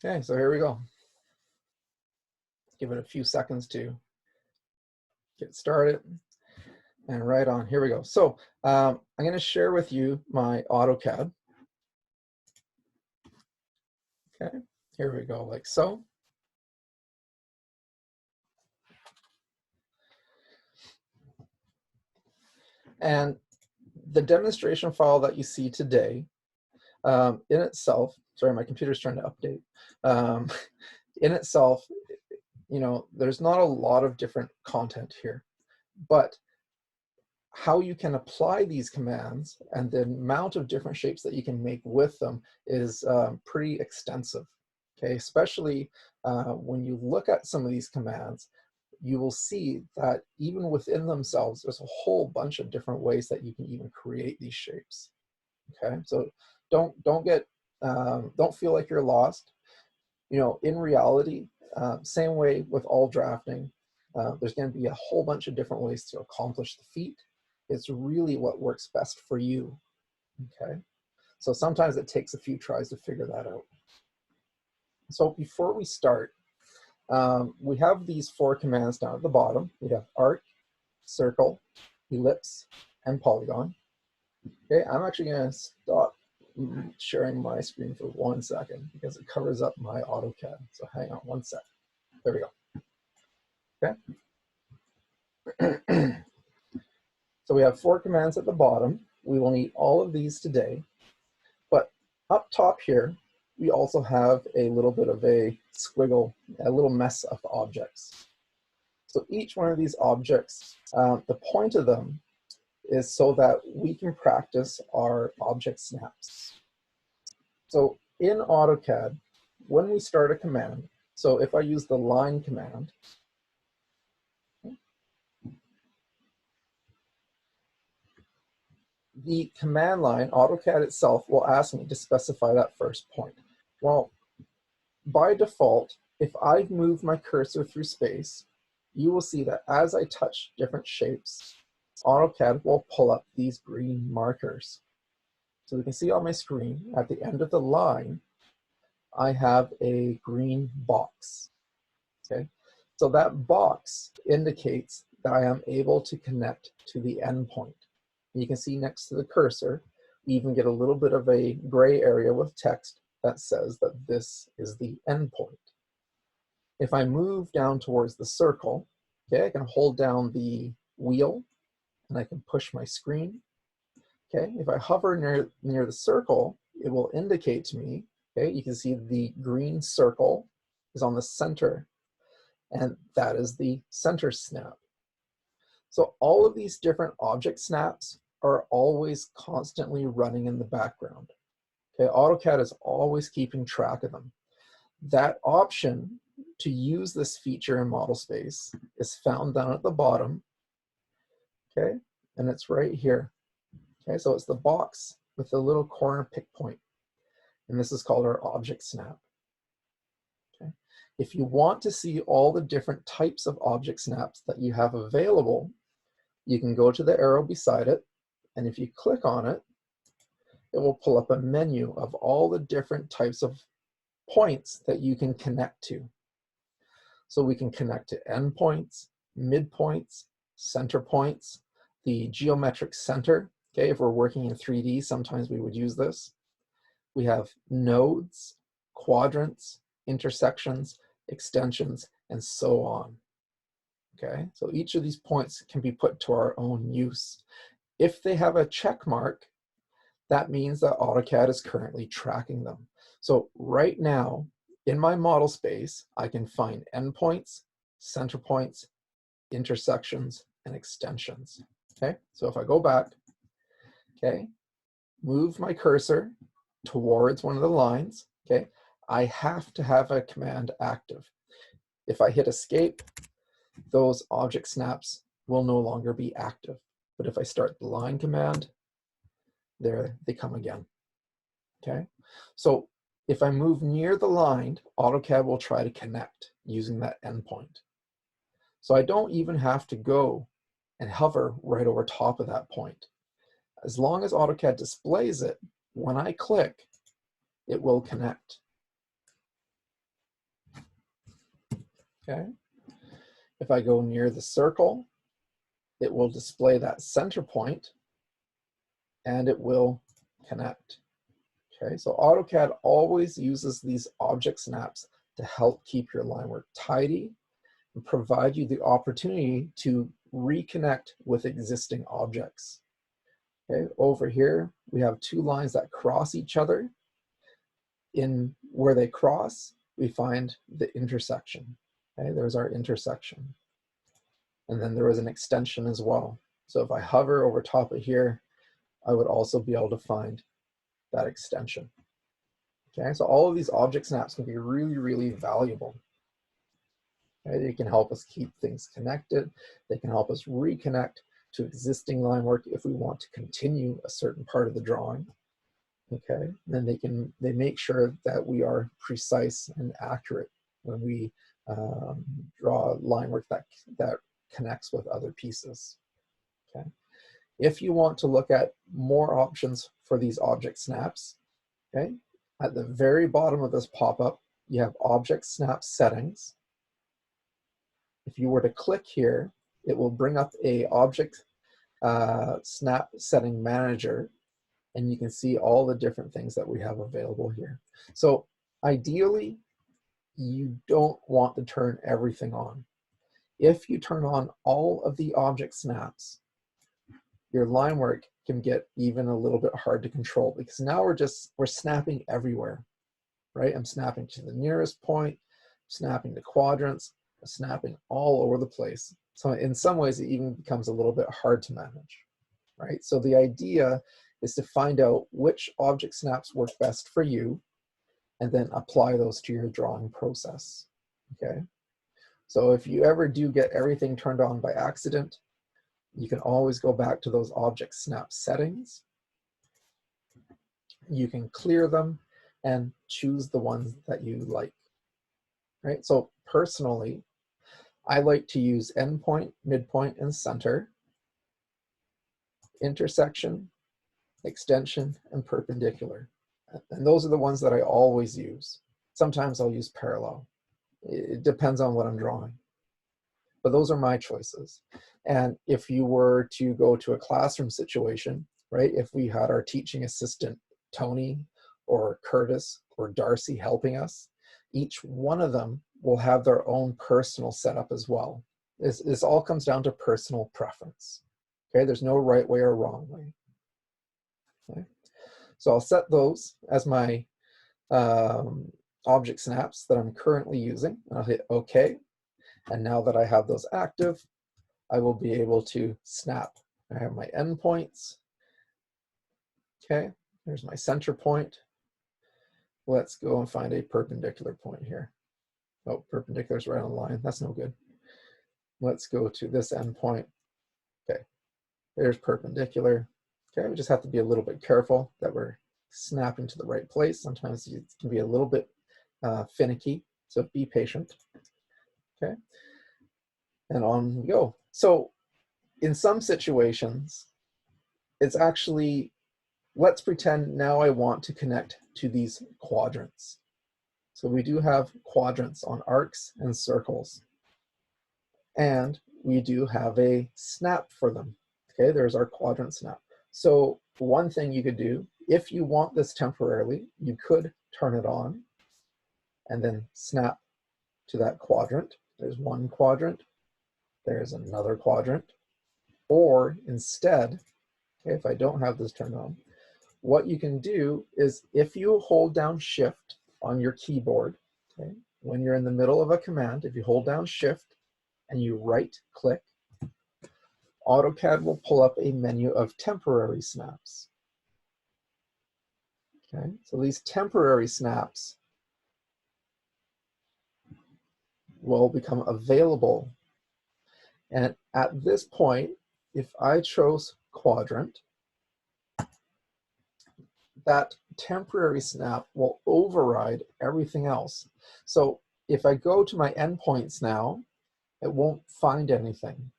Okay, so here we go. Give it a few seconds to get started. And right on, here we go. So I'm going to share with you my AutoCAD. Okay, here we go, like so. And the demonstration file that you see today, in itself, sorry, my computer's trying to update. In itself, there's not a lot of different content here, but how you can apply these commands and the amount of different shapes that you can make with them is pretty extensive. Okay, especially when you look at some of these commands, you will see that even within themselves, there's a whole bunch of different ways that you can even create these shapes. Okay, so don't feel like you're lost. In reality, same way with all drafting, there's going to be a whole bunch of different ways to accomplish the feat. It's really what works best for you. Okay, so sometimes it takes a few tries to figure that out. So before we start, we have these 4 commands down at the bottom. We have arc, circle, ellipse, and polygon. Okay, I'm actually going to stop sharing my screen for 1 second because it covers up my AutoCAD. So hang on 1 sec. There we go. Okay. So we have 4 commands at the bottom. We will need all of these today. But up top here, we also have a little bit of a squiggle, a little mess of objects. So each one of these objects, the point of them is so that we can practice our object snaps. So in AutoCAD, when we start a command, so if I use the line command, the command line, AutoCAD itself, will ask me to specify that first point. Well, by default, if I've moved my cursor through space, you will see that as I touch different shapes, AutoCAD will pull up these green markers. So we can see on my screen, at the end of the line, I have a green box. Okay, so that box indicates that I am able to connect to the endpoint. You can see next to the cursor, we even get a little bit of a gray area with text that says that this is the endpoint. If I move down towards the circle, okay, I can hold down the wheel and I can push my screen. Okay, if I hover near the circle, it will indicate to me, okay, you can see the green circle is on the center, and that is the center snap. So all of these different object snaps are always constantly running in the background. Okay, AutoCAD is always keeping track of them. That option to use this feature in model space is found down at the bottom, okay, and it's right here. Okay, so it's the box with the little corner pick point, and this is called our object snap. Okay, if you want to see all the different types of object snaps that you have available, you can go to the arrow beside it, and if you click on it, it will pull up a menu of all the different types of points that you can connect to. So we can connect to endpoints, midpoints, center points, the geometric center. Okay, if we're working in 3D, sometimes we would use this. We have nodes, quadrants, intersections, extensions, and so on. Okay, so each of these points can be put to our own use. If they have a check mark, that means that AutoCAD is currently tracking them. So right now, in my model space, I can find endpoints, center points, intersections, and extensions. Okay, so if I go back, okay, move my cursor towards one of the lines, okay, I have to have a command active. If I hit escape, those object snaps will no longer be active. But if I start the line command, there they come again. Okay, so if I move near the line, AutoCAD will try to connect using that endpoint. So I don't even have to go and hover right over top of that point. As long as AutoCAD displays it, when I click, it will connect. okay? If I go near the circle, it will display that center point and it will connect. Okay, so AutoCAD always uses these object snaps to help keep your line work tidy and provide you the opportunity to reconnect with existing objects. Okay, over here, we have two lines that cross each other. In where they cross, we find the intersection. Okay, there's our intersection. And then there is an extension as well. So if I hover over top of here, I would also be able to find that extension. Okay, so all of these object snaps can be really, really valuable. Okay, they can help us keep things connected. They can help us reconnect to existing line work if we want to continue a certain part of the drawing. Okay, then they make sure that we are precise and accurate when we draw line work that connects with other pieces. Okay, if you want to look at more options for these object snaps, okay, at the very bottom of this pop-up, you have object snap settings. If you were to click here, it will bring up a object snap setting manager, and you can see all the different things that we have available here. So ideally, you don't want to turn everything on. If you turn on all of the object snaps, your line work can get even a little bit hard to control, because now we're snapping everywhere, right? I'm snapping to the nearest point, snapping to quadrants, snapping all over the place. So in some ways, it even becomes a little bit hard to manage, right? So the idea is to find out which object snaps work best for you and then apply those to your drawing process, okay? So if you ever do get everything turned on by accident, you can always go back to those object snap settings. You can clear them and choose the ones that you like, right? So personally, I like to use endpoint, midpoint, and center, intersection, extension, and perpendicular. And those are the ones that I always use. Sometimes I'll use parallel. It depends on what I'm drawing. But those are my choices. And if you were to go to a classroom situation, right, if we had our teaching assistant, Tony or Curtis or Darcy helping us, each one of them will have their own personal setup as well. This all comes down to personal preference. Okay, there's no right way or wrong way. Okay. So I'll set those as my object snaps that I'm currently using, and I'll hit OK. And now that I have those active, I will be able to snap. I have my endpoints. Okay, there's my center point. Let's go and find a perpendicular point here. Oh, perpendicular is right on the line. That's no good. Let's go to this endpoint. Okay, there's perpendicular. Okay, we just have to be a little bit careful that we're snapping to the right place. Sometimes it can be a little bit finicky, so be patient. Okay, and on we go. So in some situations, it's actually, let's pretend now I want to connect to these quadrants. So we do have quadrants on arcs and circles. And we do have a snap for them. Okay, there's our quadrant snap. So one thing you could do, if you want this temporarily, you could turn it on and then snap to that quadrant. There's one quadrant, there's another quadrant. Or instead, okay, if I don't have this turned on, what you can do is if you hold down Shift on your keyboard, okay, when you're in the middle of a command, if you hold down Shift and you right click, AutoCAD will pull up a menu of temporary snaps. Okay, so these temporary snaps will become available. And at this point, if I chose quadrant, that temporary snap will override everything else. So if I go to my endpoints now, it won't find anything.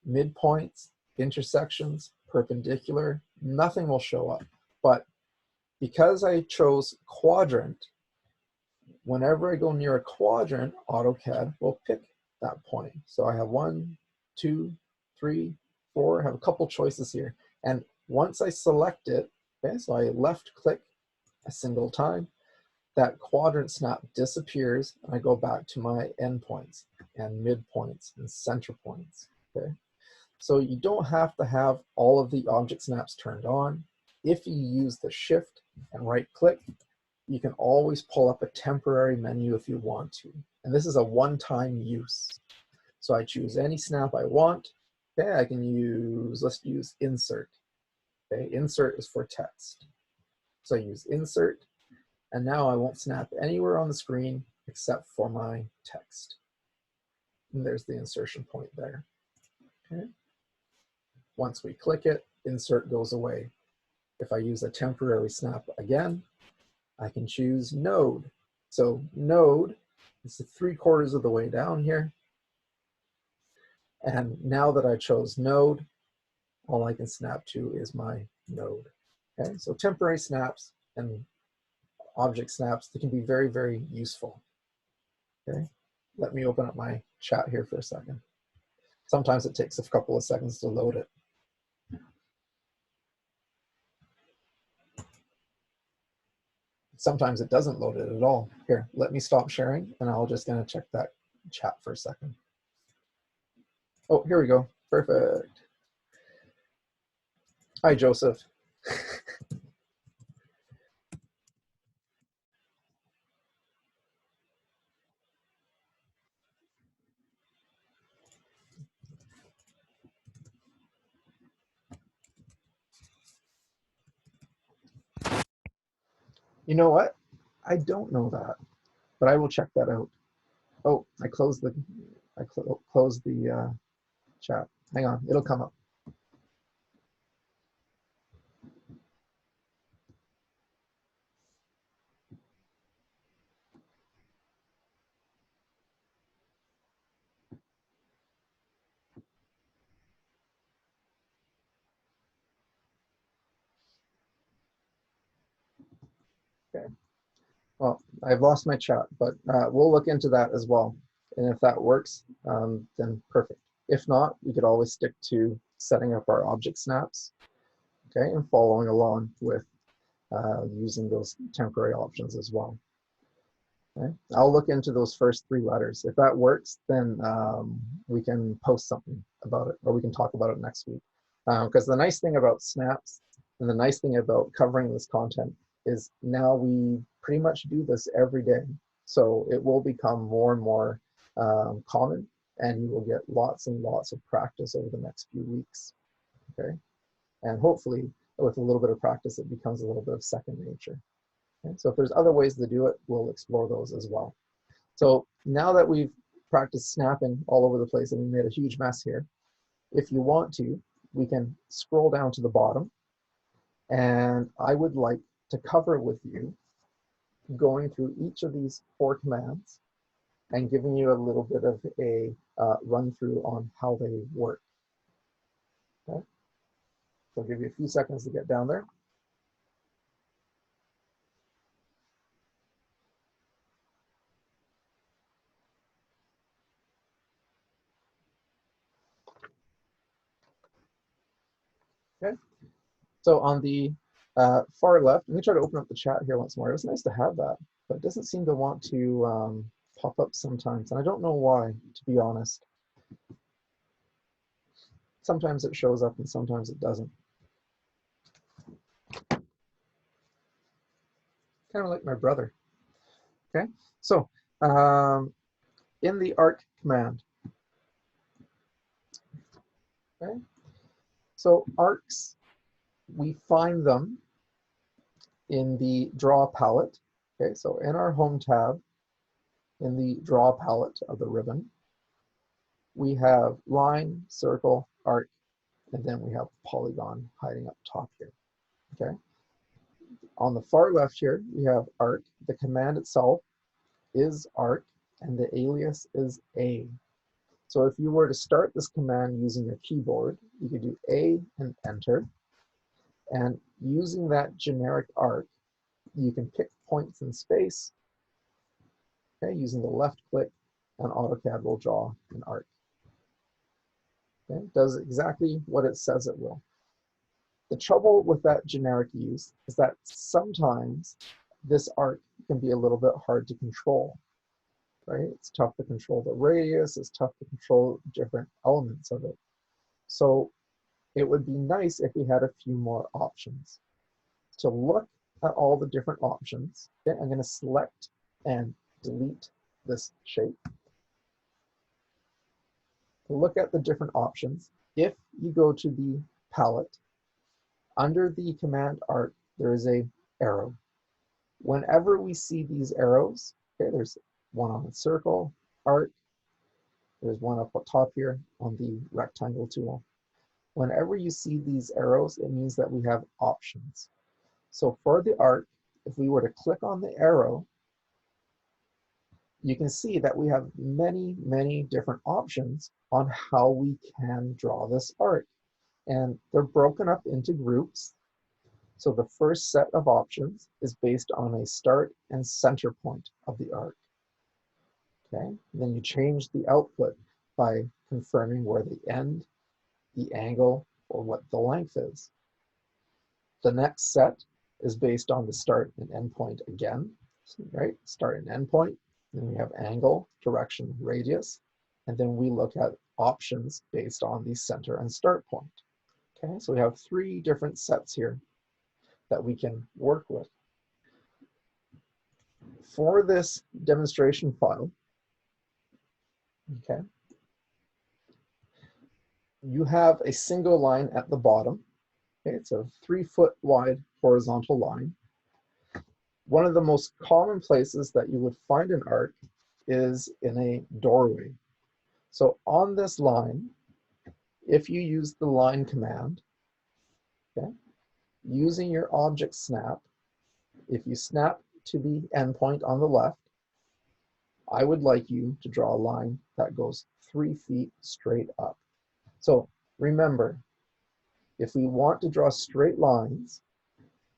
Midpoints, intersections, perpendicular, nothing will show up. But because I chose quadrant, Whenever I go near a quadrant, AutoCAD will pick that point. So I have 1, 2, 3, 4, I have a couple choices here. And once I select it, okay, so I left click a single time, that quadrant snap disappears and I go back to my endpoints and midpoints and center points, okay? So you don't have to have all of the object snaps turned on. If you use the shift and right click, you can always pull up a temporary menu if you want to. And this is a one-time use. So I choose any snap I want. Okay, I can use, let's use insert. Okay, insert is for text. So I use insert, and now I won't snap anywhere on the screen except for my text. And there's the insertion point there. Okay. Once we click it, insert goes away. If I use a temporary snap again, I can choose node. So node is 3/4 of the way down here. And now that I chose node, all I can snap to is my node. Okay, so temporary snaps and object snaps, they can be very, very useful. Okay, let me open up my chat here for a second. Sometimes it takes a couple of seconds to load it. Sometimes it doesn't load it at all. Here, let me stop sharing and I'll just gonna check that chat for a second. Oh, here we go. Perfect. Hi, Joseph. You know what? I don't know that, but I will check that out. Oh, I closed the chat. Hang on, it'll come up. Okay. Well, I've lost my chat, but we'll look into that as well. And if that works, then perfect. If not, we could always stick to setting up our object snaps, okay, and following along with using those temporary options as well. Okay. I'll look into those first 3 letters. If that works, then we can post something about it, or we can talk about it next week. Because the nice thing about snaps and the nice thing about covering this content is now we pretty much do this every day. So it will become more and more common, and you will get lots and lots of practice over the next few weeks. Okay. And hopefully with a little bit of practice, it becomes a little bit of second nature. Okay? So if there's other ways to do it, we'll explore those as well. So now that we've practiced snapping all over the place and we made a huge mess here, if you want to, we can scroll down to the bottom, and I would like to cover with you going through each of these 4 commands and giving you a little bit of a run through on how they work. Okay? So I'll give you a few seconds to get down there. Okay. So on the far left, let me try to open up the chat here once more. It was nice to have that, but it doesn't seem to want to pop up sometimes. And I don't know why, to be honest. Sometimes it shows up and sometimes it doesn't. Kind of like my brother. Okay, so in the arc command, okay, so arcs, we find them in the draw palette. Okay, so in our home tab, in the draw palette of the ribbon, we have line, circle, arc, and then we have polygon hiding up top here. Okay. On the far left here, we have arc. The command itself is arc, and the alias is A. So if you were to start this command using your keyboard, you could do A and enter. And using that generic arc, you can pick points in space Okay, using the left click, and AutoCAD will draw an arc. Okay, it does exactly what it says it will. The trouble with that generic use is that sometimes this arc can be a little bit hard to control, right? It's tough to control the radius, it's tough to control different elements of it. So it would be nice if we had a few more options. To look at all the different options, okay, I'm going to select and delete this shape. To look at the different options, if you go to the palette, under the command arc, there is a arrow. Whenever we see these arrows, okay, there's one on the circle, arc, there's one up top here on the rectangle tool. Whenever you see these arrows, it means that we have options. So for the arc, if we were to click on the arrow, you can see that we have many, many different options on how we can draw this arc. And they're broken up into groups. So the first set of options is based on a start and center point of the arc. Okay, and then you change the output by confirming where the end, the angle, or what the length is. The next set is based on the start and end point again, right? Start and end point. Then we have angle, direction, radius, and then we look at options based on the center and start point. Okay, so we have 3 different sets here that we can work with. For this demonstration file, okay, you have a single line at the bottom. Okay, it's a 3-foot wide horizontal line. One of the most common places that you would find an arc is in a doorway. So on this line, if you use the line command, okay, using your object snap, if you snap to the endpoint on the left, I would like you to draw a line that goes 3 feet straight up. So remember, if we want to draw straight lines,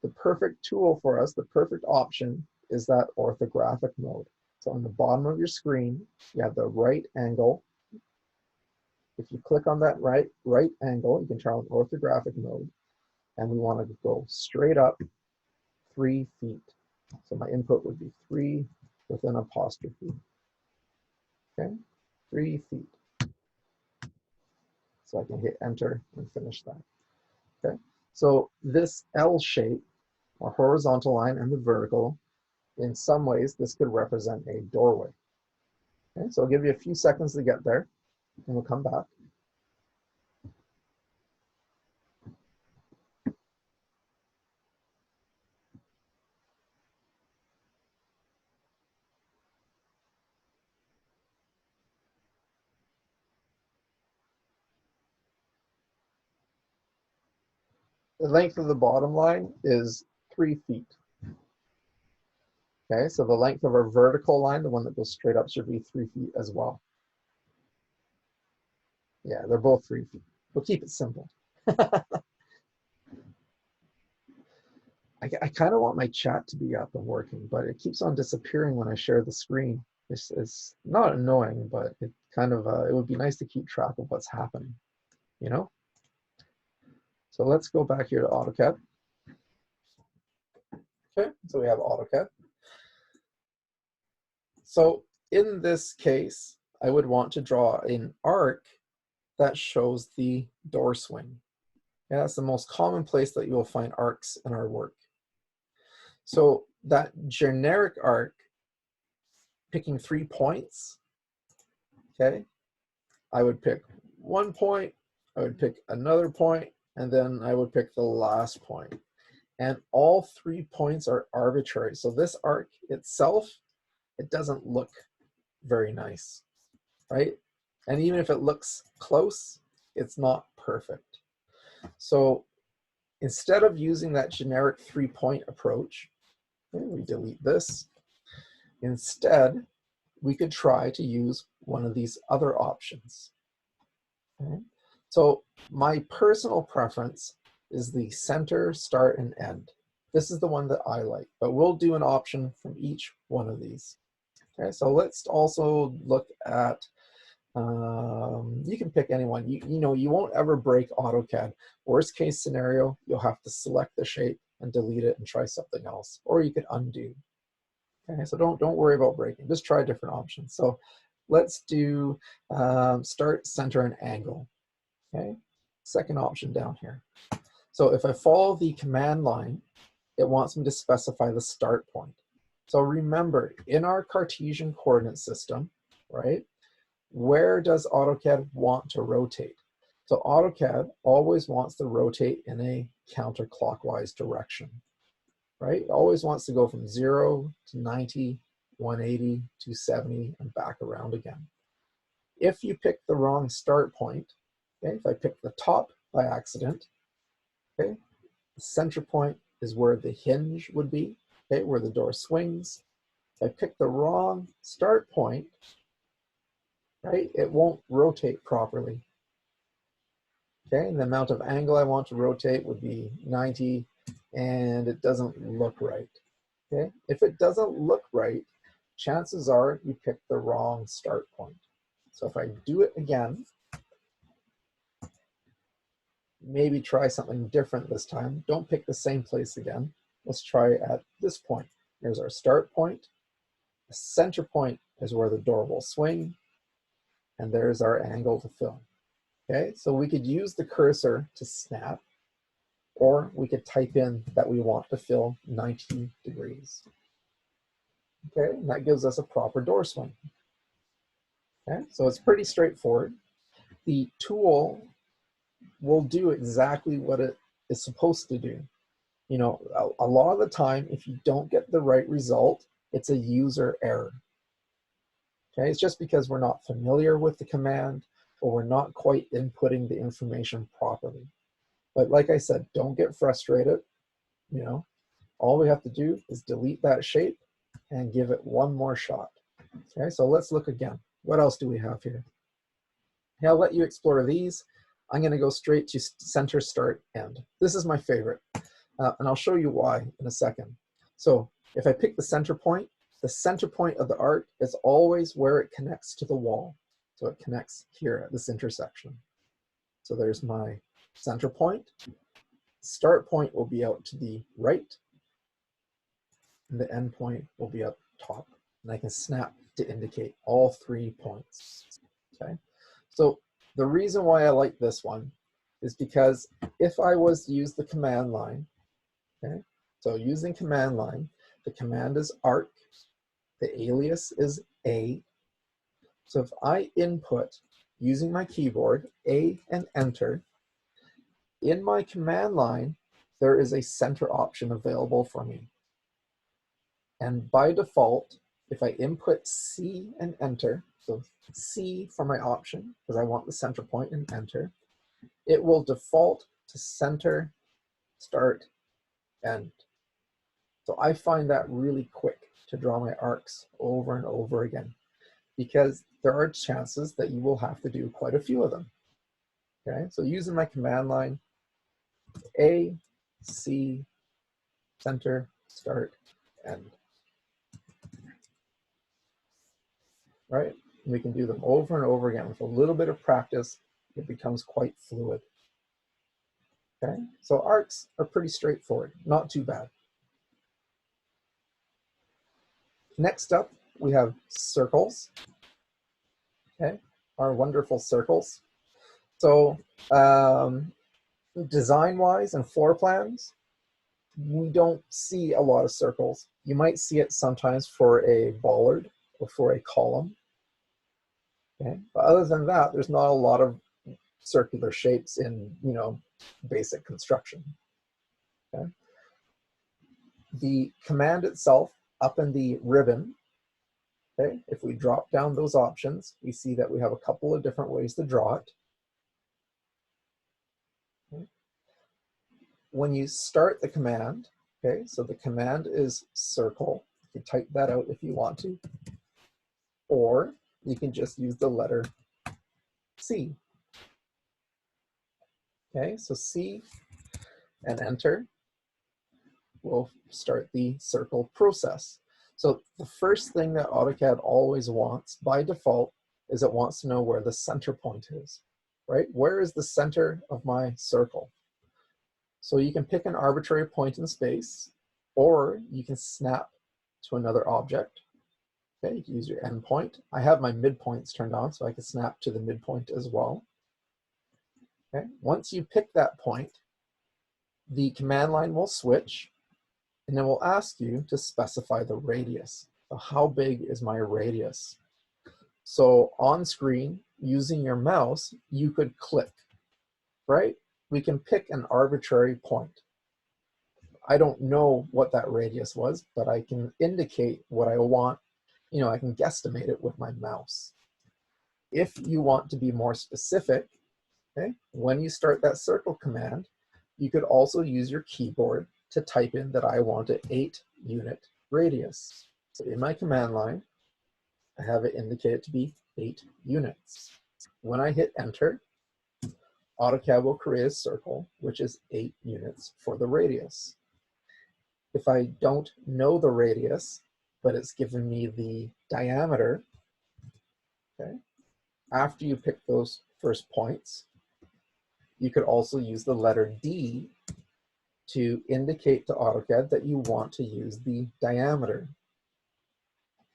the perfect tool for us, the perfect option, is that orthographic mode. So on the bottom of your screen, you have the right angle. If you click on that right angle, you can turn on orthographic mode, and we want to go straight up 3 feet. So my input would be 3 with an apostrophe. Okay, 3 feet. So I can hit enter and finish that. Okay, so this L shape, or horizontal line, and the vertical, in some ways, this could represent a doorway. Okay, so I'll give you a few seconds to get there, and we'll come back. The length of the bottom line is 3 feet. Okay, so the length of our vertical line, the one that goes straight up, should be 3 feet as well. Yeah, they're both 3 feet. We'll keep it simple. I kind of want my chat to be up and working, but it keeps on disappearing when I share the screen. It's not annoying, but it kind of, it would be nice to keep track of what's happening, you know? So let's go back here to AutoCAD. Okay, so we have AutoCAD. So in this case, I would want to draw an arc that shows the door swing. Yeah, that's the most common place that you will find arcs in our work. So that generic arc, picking 3 points, okay, I would pick 1 point, I would pick another point, and then I would pick the last point. And all 3 points are arbitrary. So this arc itself, it doesn't look very nice, right? And even if it looks close, it's not perfect. So instead of using that generic 3-point approach, we delete this. Instead, we could try to use one of these other options. Okay? So my personal preference is the center, start, and end. This is the one that I like, but we'll do an option from each one of these. Okay, so let's also look at, you can pick anyone. You know, you won't ever break AutoCAD. Worst case scenario, you'll have to select the shape and delete it and try something else, or you could undo. Okay, so don't worry about breaking. Just try different options. So let's do start, center, and angle. Okay, second option down here. So if I follow the command line, it wants me to specify the start point. So remember, in our Cartesian coordinate system, right, where does AutoCAD want to rotate? So AutoCAD always wants to rotate in a counterclockwise direction, right? It always wants to go from 0 to 90, 180, 270, and back around again. If you pick the wrong start point, okay, if I pick the top by accident, okay, the center point is where the hinge would be, okay, where the door swings. If I pick the wrong start point, right, it won't rotate properly. Okay, and the amount of angle I want to rotate would be 90, and it doesn't look right. Okay, if it doesn't look right, chances are you picked the wrong start point. So if I do it again, maybe try something different this time. Don't pick the same place again. Let's try at this point. Here's our start point. The center point is where the door will swing, and there's our angle to fill. Okay, so we could use the cursor to snap, or we could type in that we want to fill 90 degrees. Okay, and that gives us a proper door swing. Okay, so it's pretty straightforward. The tool will do exactly what it is supposed to do. You know, a lot of the time, if you don't get the right result, it's a user error. Okay, it's just because we're not familiar with the command, or we're not quite inputting the information properly. But like I said, don't get frustrated. You know, all we have to do is delete that shape and give it one more shot. Okay, so let's look again. What else do we have here? Okay, I'll let you explore these. I'm going to go straight to center, start, end. This is my favorite, and I'll show you why in a second. So if I pick the center point of the arc is always where it connects to the wall. So it connects here at this intersection. So there's my center point. Start point will be out to the right, and the end point will be up top. And I can snap to indicate all 3 points. Okay, so the reason why I like this one is because if I was to use the command line, okay, so using command line, the command is arc, the alias is A. So if I input using my keyboard A and enter, in my command line, there is a center option available for me. And by default, if I input C and enter, so C for my option, because I want the center point and enter, it will default to center, start, end. So I find that really quick to draw my arcs over and over again, because there are chances that you will have to do quite a few of them. Okay, so using my command line, A, C, center, start, end. Right? And we can do them over and over again. With a little bit of practice, it becomes quite fluid. Okay, so arcs are pretty straightforward, not too bad. Next up, we have circles. Okay, our wonderful circles. So design-wise and floor plans, we don't see a lot of circles. You might see it sometimes for a bollard or for a column. Okay, but other than that, there's not a lot of circular shapes in, you know, basic construction. Okay, the command itself up in the ribbon. Okay, if we drop down those options, we see that we have a couple of different ways to draw it. Okay. When you start the command, okay, so the command is circle. You can type that out if you want to, or you can just use the letter C. Okay, so C and enter will start the circle process. So the first thing that AutoCAD always wants by default is it wants to know where the center point is, right? Where is the center of my circle? So you can pick an arbitrary point in space, or you can snap to another object. Okay, you can use your endpoint. I have my midpoints turned on, so I can snap to the midpoint as well. Okay, once you pick that point, the command line will switch, and it will ask you to specify the radius. So how big is my radius? So on screen, using your mouse, you could click, right? We can pick an arbitrary point. I don't know what that radius was, but I can indicate what I want. You know, I can guesstimate it with my mouse. If you want to be more specific, okay, when you start that circle command, you could also use your keyboard to type in that I want an 8-unit radius. So in my command line, I have it indicated to be 8 units. When I hit enter, AutoCAD will create a circle, which is 8 units for the radius. If I don't know the radius, but it's given me the diameter, okay, after you pick those first points, you could also use the letter D to indicate to AutoCAD that you want to use the diameter.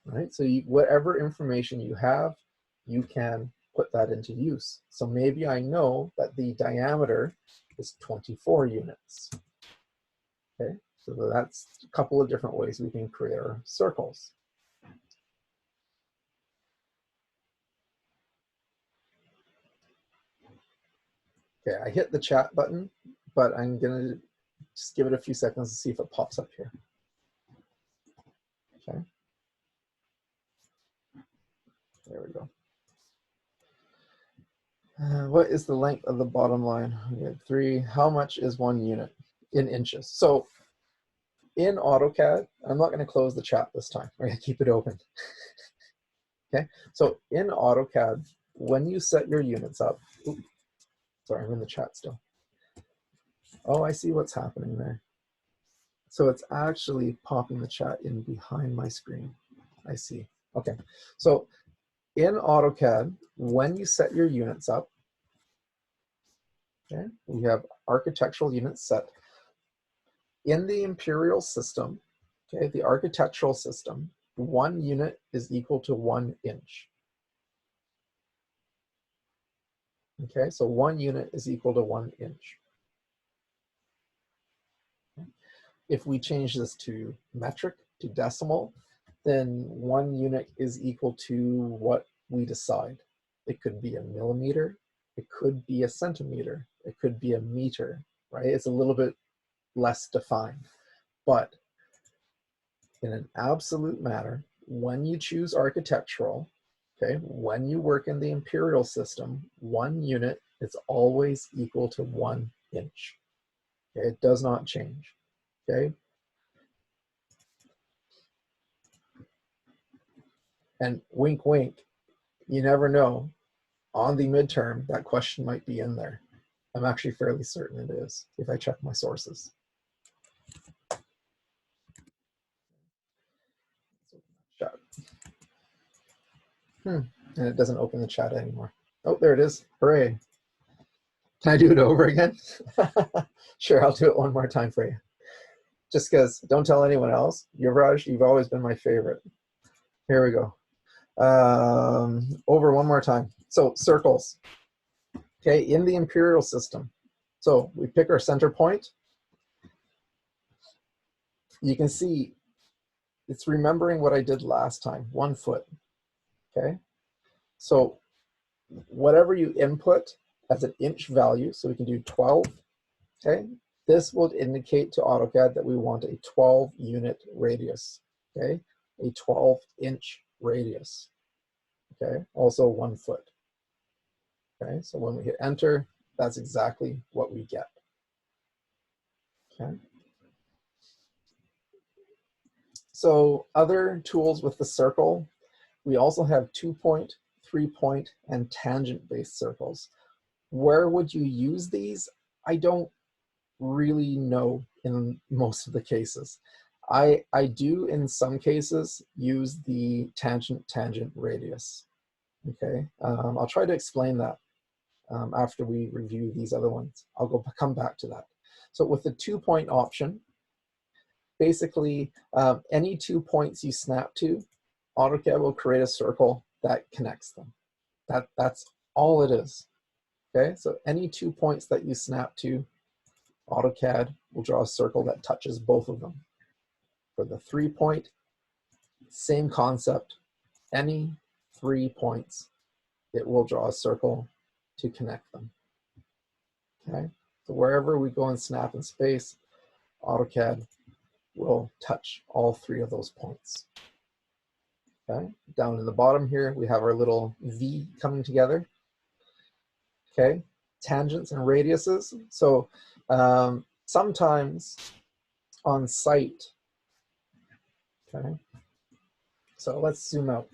Right? So whatever information you have, you can put that into use. So maybe I know that the diameter is 24 units. Okay, so that's a couple of different ways we can create our circles. Okay, I hit the chat button, but I'm gonna just give it a few seconds to see if it pops up here. Okay, there we go. What is the length of the bottom line? We have 3. How much is 1 unit in inches? So in AutoCAD, I'm not going to close the chat this time. We're going to keep it open. Okay, so in AutoCAD, when you set your units up, oops, sorry, I'm in the chat still. Oh, I see what's happening there. So it's actually popping the chat in behind my screen. I see. Okay, so in AutoCAD, when you set your units up, okay, we have architectural units set. In the imperial system, okay, the architectural system, 1 unit is equal to 1 inch. Okay, so 1 unit is equal to 1 inch. If we change this to metric, to decimal, then 1 unit is equal to what we decide. It could be a millimeter, it could be a centimeter, it could be a meter, right? It's a little bit less defined. But in an absolute matter, when you choose architectural, okay, when you work in the imperial system, 1 unit is always equal to 1 inch. Okay, it does not change. Okay, and wink, wink, you never know. On the midterm, that question might be in there. I'm actually fairly certain it is if I check my sources. Chat. And it doesn't open the chat anymore. Oh, there it is. Hooray. Can I do it over again? Sure, I'll do it one more time for you. Just because, don't tell anyone else. Yuvraj, you've always been my favorite. Here we go. Over one more time. So circles. Okay, in the imperial system. So we pick our center point. You can see it's remembering what I did last time, 1 foot. Okay, so whatever you input as an inch value, so we can do 12. Okay, this will indicate to AutoCAD that we want a 12-unit radius. Okay, a 12-inch radius. Okay, also 1 foot. Okay, so when we hit enter, that's exactly what we get. Okay. So other tools with the circle, we also have 2-point, 3-point, and tangent-based circles. Where would you use these? I don't really know in most of the cases. I do in some cases use the tangent radius. Okay, I'll try to explain that after we review these other ones. Come back to that. So with the 2-point option, basically any 2 points you snap to, AutoCAD will create a circle that connects them. That's all it is. Okay, so any 2 points that you snap to, AutoCAD will draw a circle that touches both of them. For the 3-point, same concept. Any 3 points, it will draw a circle to connect them. Okay, so wherever we go and snap in space, AutoCAD will touch all 3 of those points. Okay, down in the bottom here, we have our little V coming together. Okay, tangents and radiuses. So sometimes on site, okay, so let's zoom out.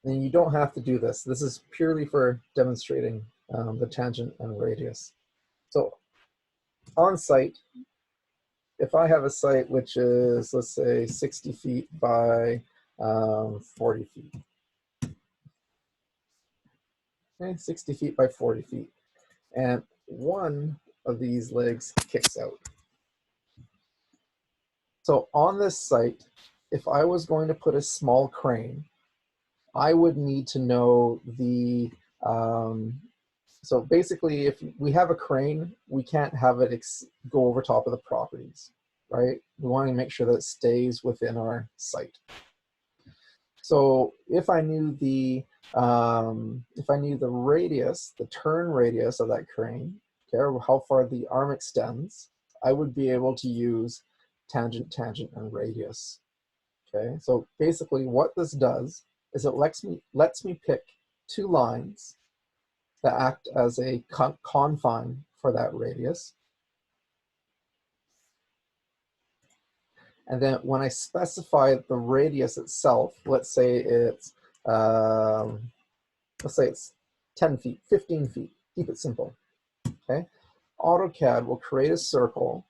And you don't have to do this. This is purely for demonstrating the tangent and radius. So on site, if I have a site which is, let's say, 60 feet by 40 feet. Okay, 60 feet by 40 feet. And one of these legs kicks out. So on this site, if I was going to put a small crane, I would need to know the, so basically if we have a crane, we can't have it go over top of the properties, right? We want to make sure that it stays within our site. So if I knew the radius, the turn radius of that crane, okay, how far the arm extends, I would be able to use tangent, and radius. Okay, so basically what this does is it lets me pick 2 lines that act as a confine for that radius. And then when I specify the radius itself, let's say it's 10 feet, 15 feet, keep it simple, okay? AutoCAD will create a circle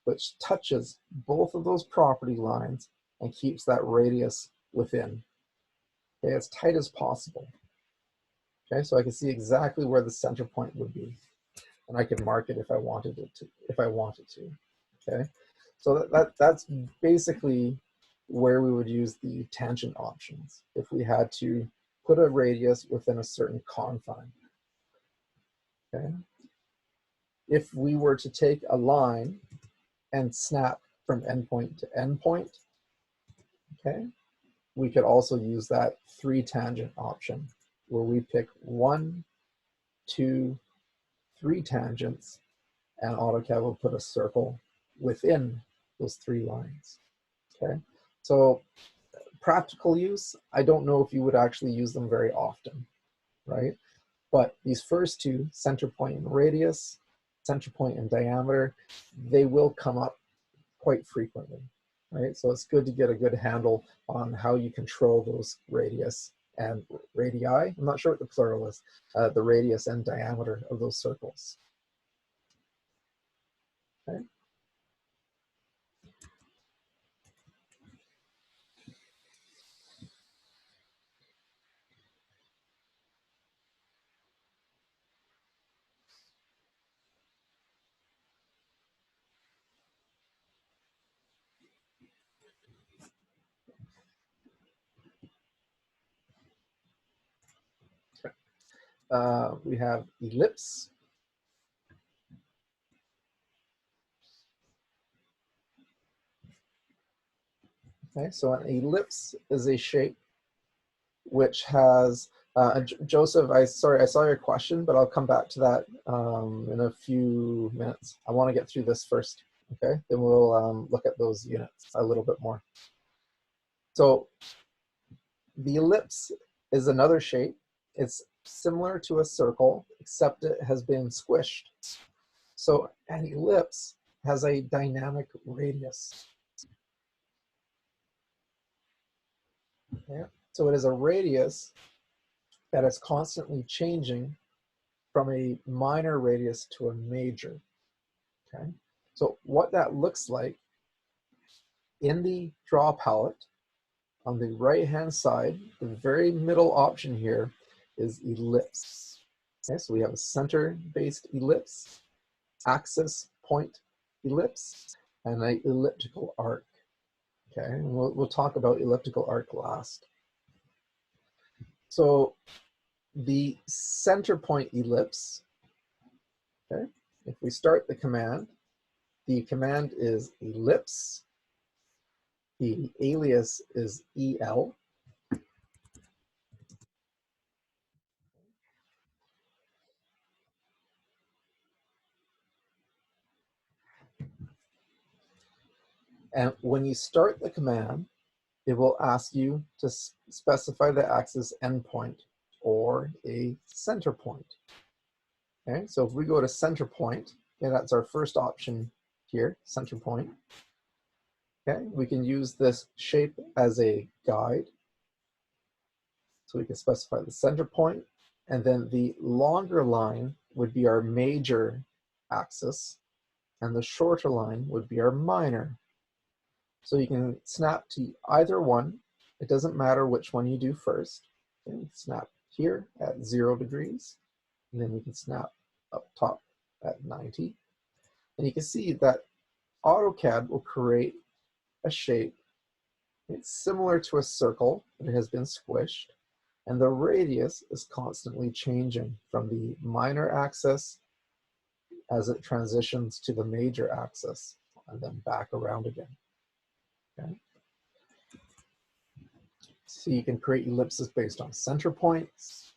which touches both of those property lines and keeps that radius within, okay, as tight as possible. Okay, so I can see exactly where the center point would be, and I can mark it if I wanted it to, okay? So that's basically where we would use the tangent options if we had to put a radius within a certain confine. Okay. If we were to take a line and snap from endpoint to endpoint, okay, we could also use that 3 tangent option where we pick 1, 2, 3 tangents, and AutoCAD will put a circle within those 3 lines. Okay, so practical use, I don't know if you would actually use them very often, right? But these first 2, center point and radius, center point and diameter, they will come up quite frequently, right? So it's good to get a good handle on how you control those radius and radii. I'm not sure what the plural is, the radius and diameter of those circles. Okay. We have ellipse. Okay, so an ellipse is a shape which has, Joseph, sorry, I saw your question, but I'll come back to that in a few minutes. I want to get through this first, okay? Then we'll look at those units a little bit more. So the ellipse is another shape. It's similar to a circle, except it has been squished. So an ellipse has a dynamic radius. Okay? So it is a radius that is constantly changing from a minor radius to a major. Okay? So what that looks like In the draw palette, on the right-hand side, the very middle option here is ellipse. Okay, so we have a center-based ellipse, axis point ellipse, and an elliptical arc. Okay, and we'll talk about elliptical arc last. So the center point ellipse, okay, if we start the command is ellipse, the alias is EL, and when you start the command, it will ask you to specify the axis endpoint or a center point. Okay, so if we go to center point, okay, that's our first option here, center point. Okay, we can use this shape as a guide. So we can specify the center point, and then the longer line would be our major axis, and the shorter line would be our minor. So you can snap to either one. It doesn't matter which one you do first. Okay, snap here at 0 degrees, and then you can snap up top at 90. And you can see that AutoCAD will create a shape. It's similar to a circle, but it has been squished. And the radius is constantly changing from the minor axis as it transitions to the major axis and then back around again. Okay. So you can create ellipses based on center points.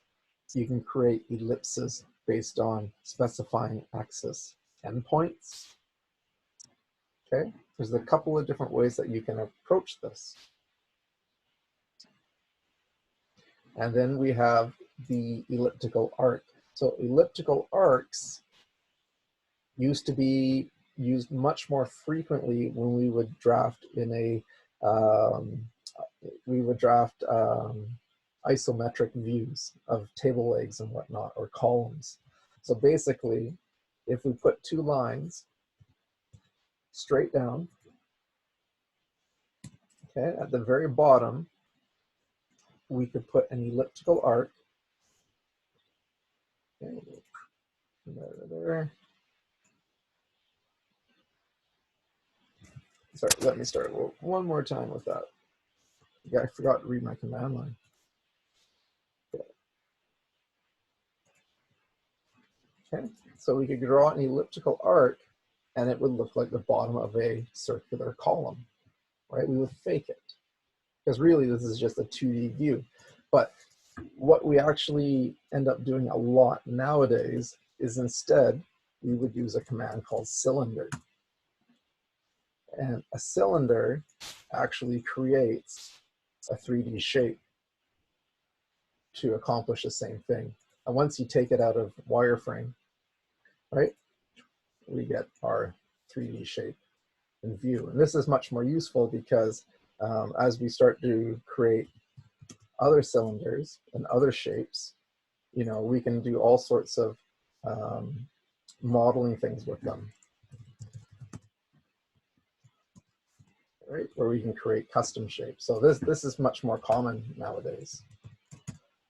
You can create ellipses based on specifying axis endpoints. Okay, there's a couple of different ways that you can approach this. And then we have the elliptical arc. So elliptical arcs used to be used much more frequently when we would draft in a isometric views of table legs and whatnot, or columns. So basically, if we put two lines straight down, okay, at the very bottom, we could put an elliptical arc. Okay, there. Sorry, let me start one more time with that. Yeah, I forgot to read my command line. Okay, so we could draw an elliptical arc and it would look like the bottom of a circular column, right? We would fake it because really this is just a 2D view. But what we actually end up doing a lot nowadays is instead we would use a command called cylinder. And a cylinder actually creates a 3D shape to accomplish the same thing. And once you take it out of wireframe, right, we get our 3D shape in view. And this is much more useful because as we start to create other cylinders and other shapes, you know, we can do all sorts of modeling things with them, right? Where we can create custom shapes. So this is much more common nowadays.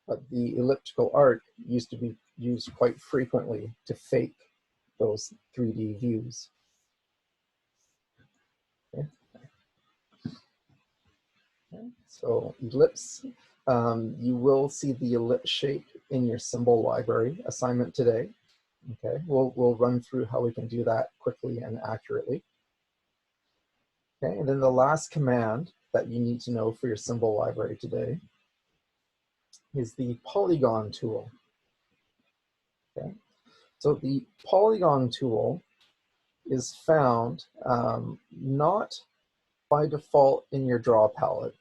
But the elliptical arc used to be used quite frequently to fake those 3D views. Okay. Okay. So ellipse, you will see the ellipse shape in your symbol library assignment today. Okay, we'll run through how we can do that quickly and accurately. Okay, and then the last command that you need to know for your symbol library today is the polygon tool. Okay, so the polygon tool is found not by default in your draw palette,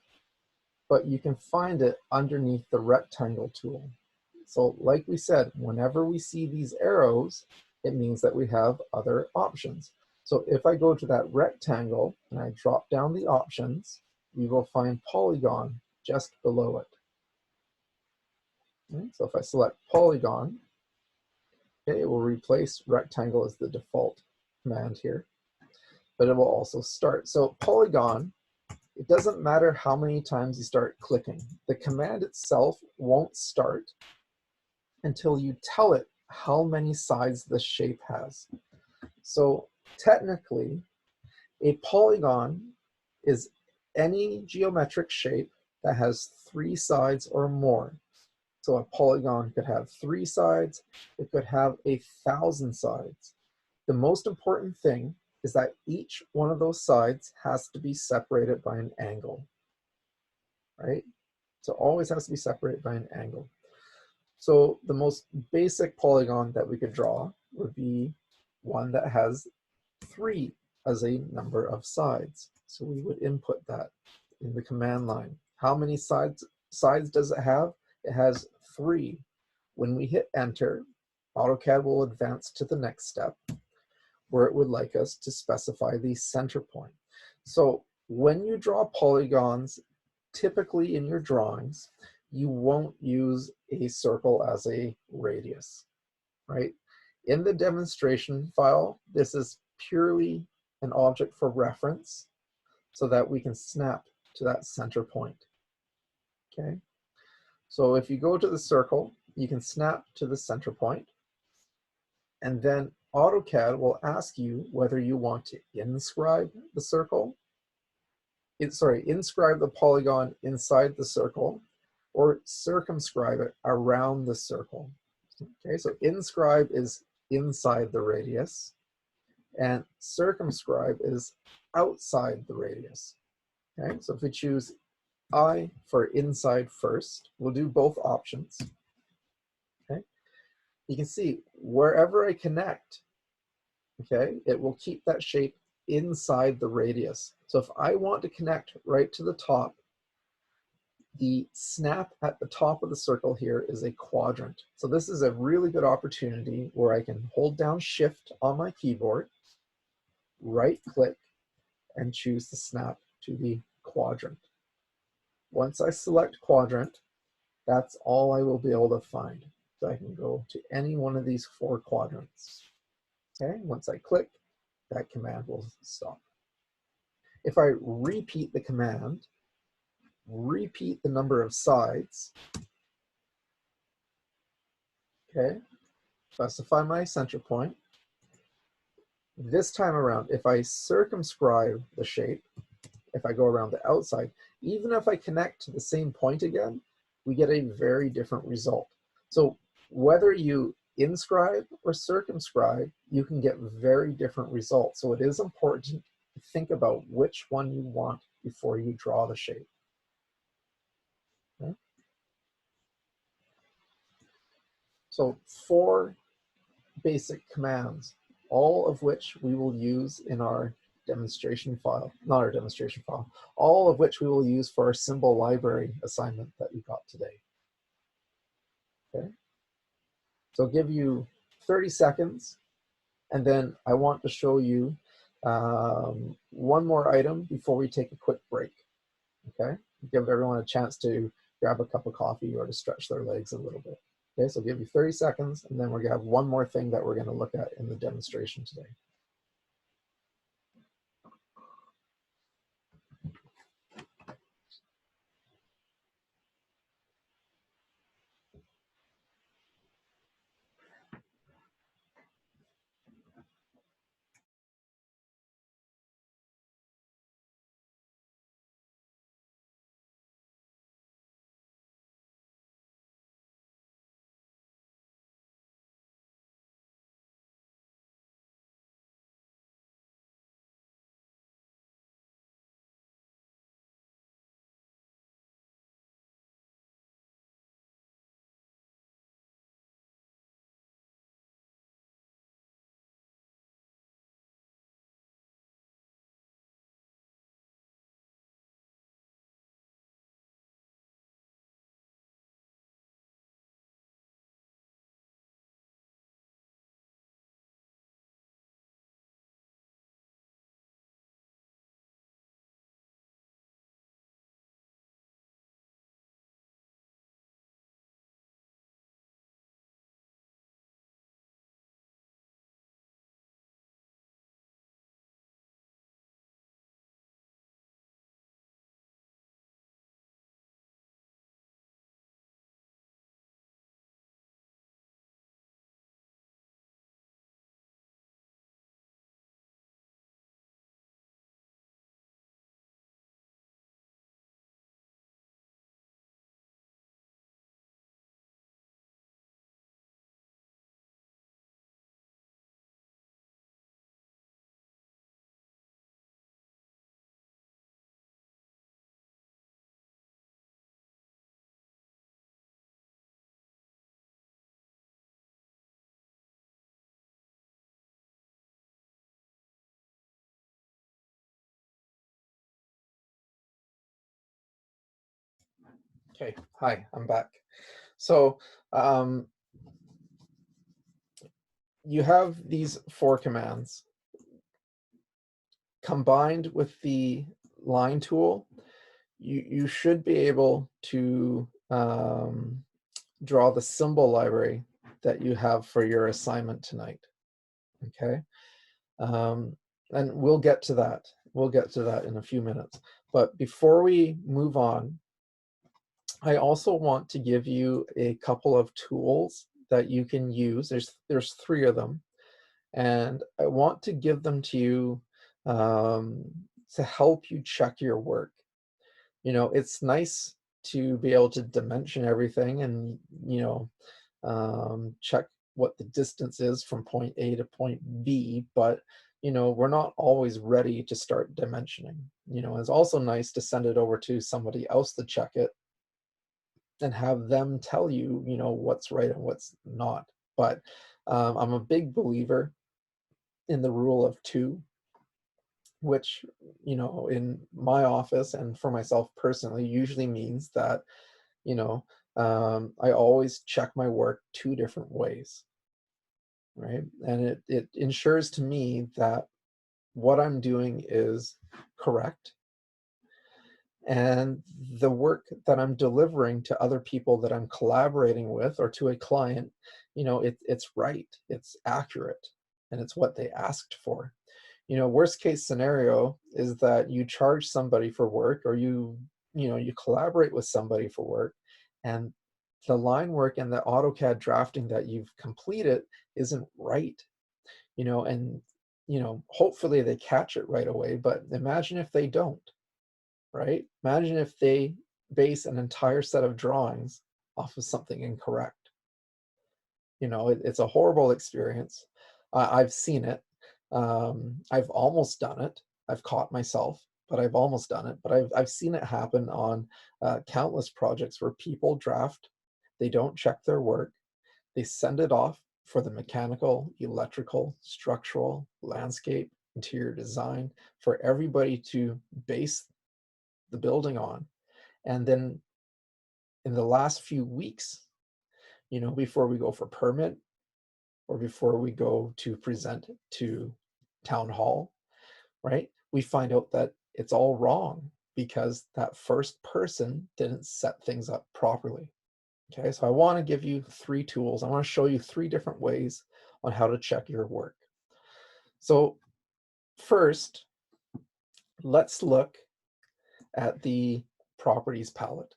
but you can find it underneath the rectangle tool. So like we said, whenever we see these arrows, it means that we have other options. So if I go to that rectangle and I drop down the options, we will find polygon just below it. Okay, so if I select polygon, okay, it will replace rectangle as the default command here, but it will also start. So polygon It doesn't matter how many times you start clicking. The command itself won't start until you tell it how many sides the shape has. So technically, a polygon is any geometric shape that has 3 sides or more. So a polygon could have 3 sides, it could have 1,000 sides. The most important thing is that each one of those sides has to be separated by an angle, right? So always has to be separated by an angle. So the most basic polygon that we could draw would be one that has 3 as a number of sides. So we would input that in the command line. How many sides does it have? It has 3. When we hit enter, AutoCAD will advance to the next step where it would like us to specify the center point. So when you draw polygons, typically in your drawings, you won't use a circle as a radius, right? In the demonstration file, this is purely an object for reference so that we can snap to that center point, okay? So if you go to the circle, you can snap to the center point, and then AutoCAD will ask you whether you want to inscribe the circle, inscribe the polygon inside the circle, or circumscribe it around the circle. Okay, so inscribe is inside the radius, and circumscribe is outside the radius. Okay, so if we choose I for inside first, we'll do both options. Okay, you can see wherever I connect, okay, it will keep that shape inside the radius. So if I want to connect right to the top, the snap at the top of the circle here is a quadrant. So this is a really good opportunity where I can hold down Shift on my keyboard, right click, and choose to snap to the quadrant. Once I select quadrant, that's all I will be able to find. So I can go to any one of these 4 quadrants. Okay, once I click, that command will stop. If I repeat the command, repeat the number of sides, okay, specify my center point. This time around, if I circumscribe the shape, if I go around the outside, even if I connect to the same point again, we get a very different result. So whether you inscribe or circumscribe, you can get very different results. So it is important to think about which one you want before you draw the shape. Okay? So 4 basic commands, all of which we will use in our demonstration file, not our demonstration file, all of which we will use for our symbol library assignment that we got today. Okay, so I'll give you 30 seconds, and then I want to show you one more item before we take a quick break. Okay, give everyone a chance to grab a cup of coffee or to stretch their legs a little bit. Okay, so I'll give you 30 seconds, and then we're gonna have one more thing that we're gonna look at in the demonstration today. Okay, hi, I'm back. So um, you have these four commands combined with the line tool. You should be able to draw the symbol library that you have for your assignment tonight. Okay, um, and we'll get to that. We'll get to that in a few minutes. But before we move on, I also want to give you a couple of tools that you can use. There's three of them, and I want to give them to you um, to help you check your work. You know, it's nice to be able to dimension everything and, check what the distance is from point A to point B, but, we're not always ready to start dimensioning. It's also nice to send it over to somebody else to check it and have them tell you, what's right and what's not. But I'm a big believer in the rule of two, which, in my office and for myself personally, usually means that, you know, I always check my work two different ways, right? And it ensures to me that what I'm doing is correct, and the work that I'm delivering to other people that I'm collaborating with or to a client, it's right, it's accurate, and it's what they asked for. Worst case scenario is that you charge somebody for work, or you collaborate with somebody for work, and the line work and the AutoCAD drafting that you've completed isn't right, and hopefully they catch it right away, but imagine if they don't, right? Imagine if they base an entire set of drawings off of something incorrect. It's a horrible experience. I've seen it. I've almost done it. I've caught myself, but I've almost done it. But I've seen it happen on countless projects where people draft, they don't check their work, they send it off for the mechanical, electrical, structural, landscape, interior design, for everybody to base the building on. And then in the last few weeks, before we go for permit or before we go to present to town hall, right? We find out that it's all wrong because that first person didn't set things up properly. Okay, so I want to give you three tools. I want to show you three different ways on how to check your work. So first, let's look at the properties palette.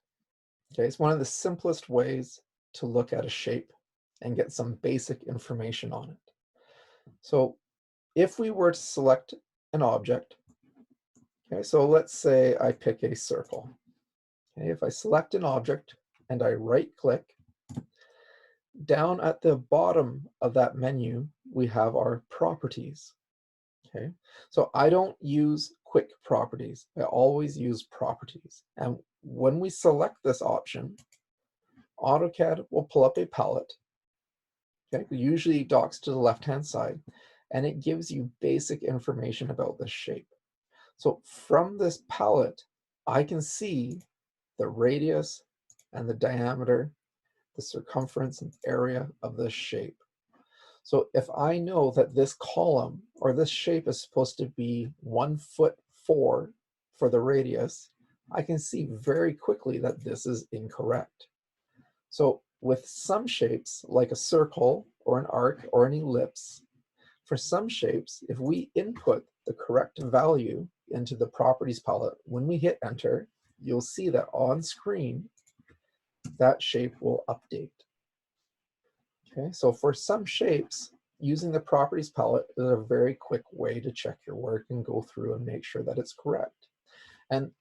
Okay, it's one of the simplest ways to look at a shape and get some basic information on it. So if we were to select an object, okay, so let's say I pick a circle. Okay, if I select an object and I right click, down at the bottom of that menu, we have our properties. Okay, so I don't use quick properties. I always use properties. And when we select this option, AutoCAD will pull up a palette. Okay, it usually docks to the left-hand side, and it gives you basic information about the shape. So from this palette, I can see the radius and the diameter, the circumference and area of this shape. So if I know that this column or this shape is supposed to be 1'4" for the radius, I can see very quickly that this is incorrect. So with some shapes, like a circle or an arc or an ellipse, for some shapes, if we input the correct value into the properties palette, when we hit enter, you'll see that on screen, that shape will update. Okay, so for some shapes, using the properties palette is a very quick way to check your work and go through and make sure that it's correct. And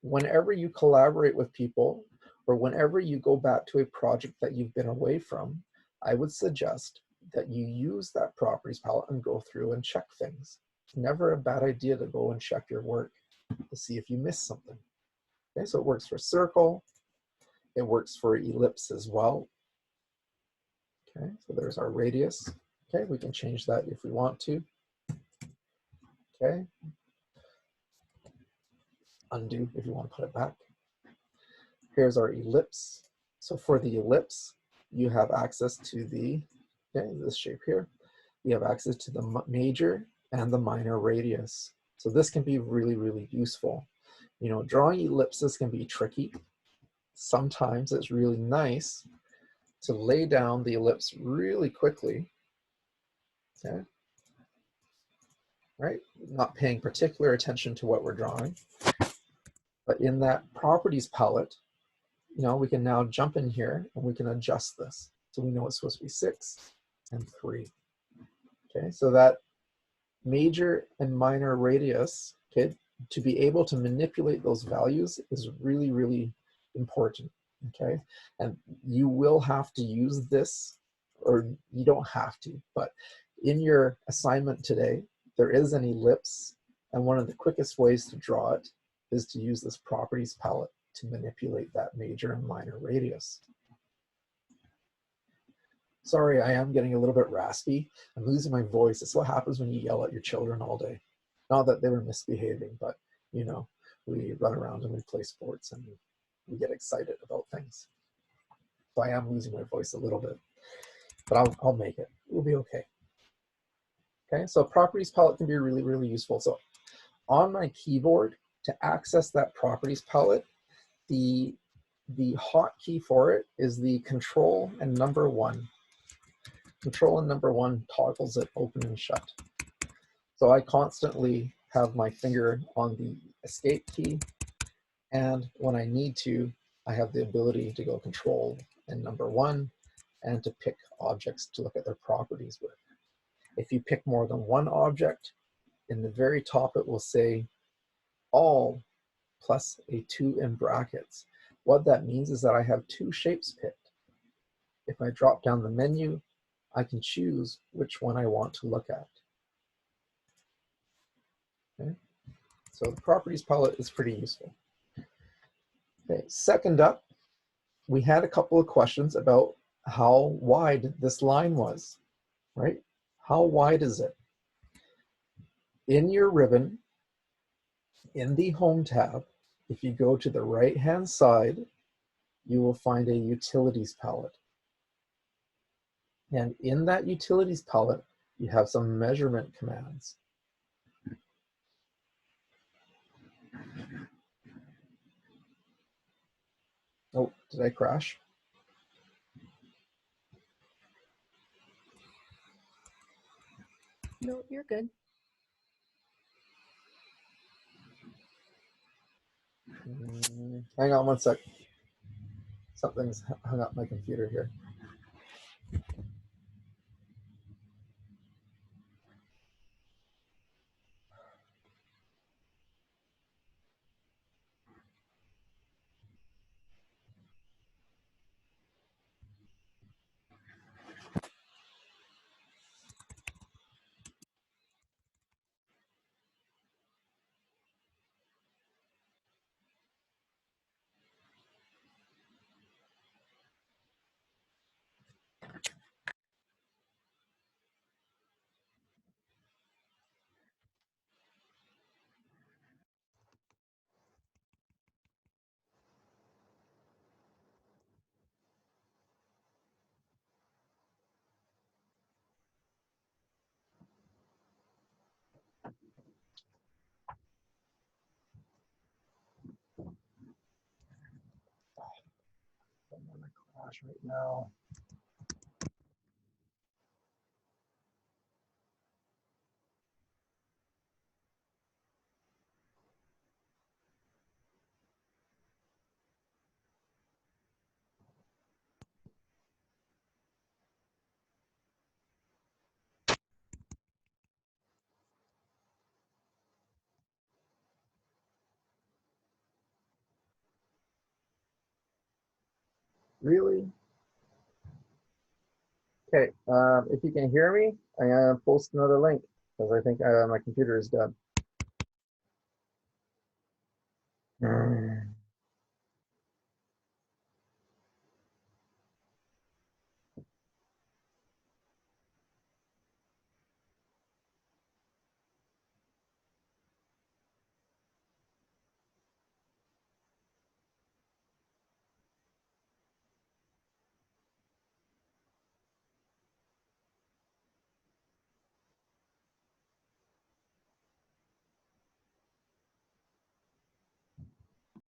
whenever you collaborate with people, or whenever you go back to a project that you've been away from, I would suggest that you use that properties palette and go through and check things. It's never a bad idea to go and check your work to see if you missed something. Okay, so it works for circle, it works for ellipse as well. Okay, so there's our radius. Okay, we can change that if we want to. Okay, undo if you want to put it back. Here's our ellipse. So for the ellipse, you have access to the, okay, this shape here. You have access to the major and the minor radius. So this can be really, really useful. You know, drawing ellipses can be tricky. Sometimes it's really nice to lay down the ellipse really quickly, okay, right? Not paying particular attention to what we're drawing. But in that properties palette, you know, we can now jump in here and we can adjust this. So we know it's supposed to be 6 and 3. Okay, so that major and minor radius, okay, to be able to manipulate those values is really, really important, okay? And you will have to use this, or you don't have to, but in your assignment today, there is an ellipse, and one of the quickest ways to draw it is to use this properties palette to manipulate that major and minor radius. Sorry, I am getting a little bit raspy. I'm losing my voice. It's what happens when you yell at your children all day. Not that they were misbehaving, but you know, we run around and we play sports and we get excited about things. So I am losing my voice a little bit, but I'll make it. We'll be okay. Okay, so properties palette can be really, really useful. So on my keyboard, to access that properties palette, the hotkey for it is the Control and number 1. Control and number 1 toggles it open and shut. So I constantly have my finger on the escape key, and when I need to, I have the ability to go Control and number 1 and to pick objects to look at their properties with. If you pick more than one object, in the very top it will say all plus a 2 in brackets. What that means is that I have 2 shapes picked. If I drop down the menu, I can choose which one I want to look at. Okay? So the properties palette is pretty useful. Okay, second up, we had a couple of questions about how wide this line was, right? How wide is it? In your ribbon, in the Home tab, if you go to the right-hand side, you will find a Utilities palette. And in that Utilities palette, you have some measurement commands. Oh, did I crash? No, you're good. Hang on one sec. Something's hung up my computer here. I'm gonna crash right now. Really? Okay, if you can hear me, I'm gonna post another link because I think my computer is dead.